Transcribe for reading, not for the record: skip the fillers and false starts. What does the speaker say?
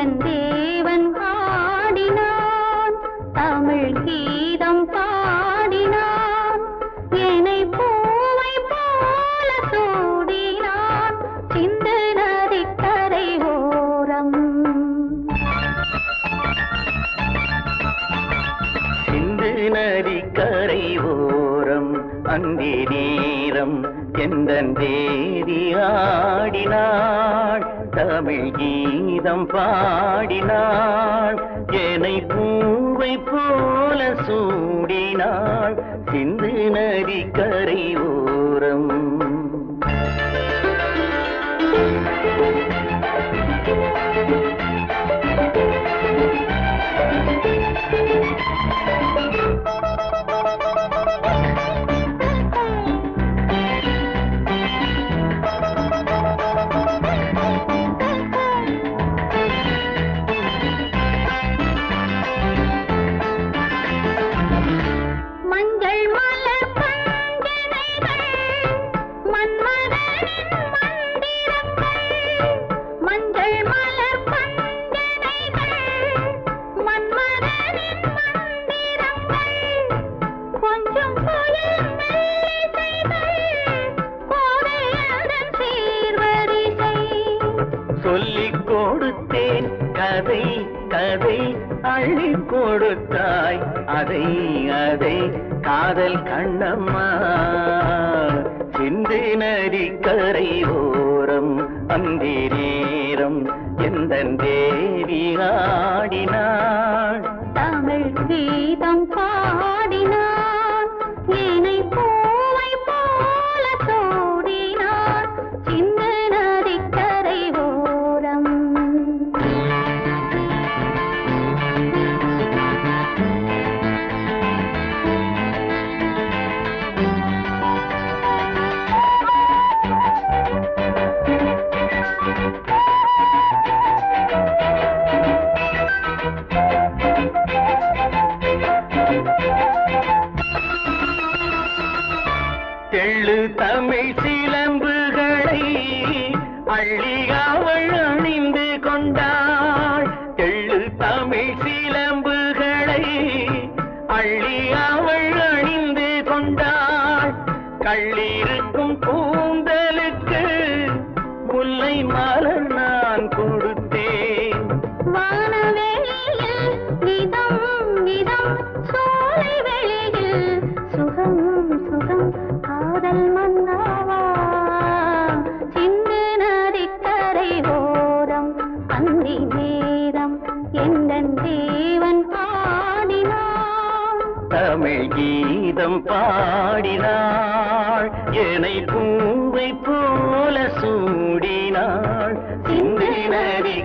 எந்தன் தேவன் பாடினான் தமிழ் கீதம் பாடினான் என்னை பூவை போல சூடினான் சிந்து நதிக்கரை ஓரம் சிந்து நதிக்கரை ஓரம் அந்தி நேரம் எந்தன் தேவி ஆடினாள் தமிழ் கீதம் பாடினாள் என்னை பூவை போல சூடினாள் சிந்து நதிக்கரை ஓரம் சொல்லிக் கொடுத்தேன் கதை கதை அள்ளி கொடுத்தாய் அதை அதை காதல் கண்ணம்மா சிந்து நதிக்கரை ஓரம் அந்தி நேரம் எந்தன் தேவி ஆடினாள் தமிழ் கீதம் பாடினான் என்னை பூவை போல சூடினான் சிந்து நதிக்கரை ஓரம் தெள்ளு தமிழ் சிலம்புகளை அள்ளி அவள் அணிந்து கொண்டாள் தெள்ளு தமிழ் சிலம்புகளை அள்ளி அவள் அணிந்து கொண்டாள் கள்ளிருக்கும் கூந்தலுக்கு முல்லை மலர் நான் கொடுத்தேன் வானவெளியில் நிதம் நிதம் சோலை வெளியில் சுகம் சுகம் காதல் மன்னாவா சிந்து நதிக்கரை ஓரம் அந்தி நேரம் எந்தன் தேவன் பாடினான் தமிழ் கீதம் பாடினாள் என்னை பூவை போல சூடினாள் சிந்து நதி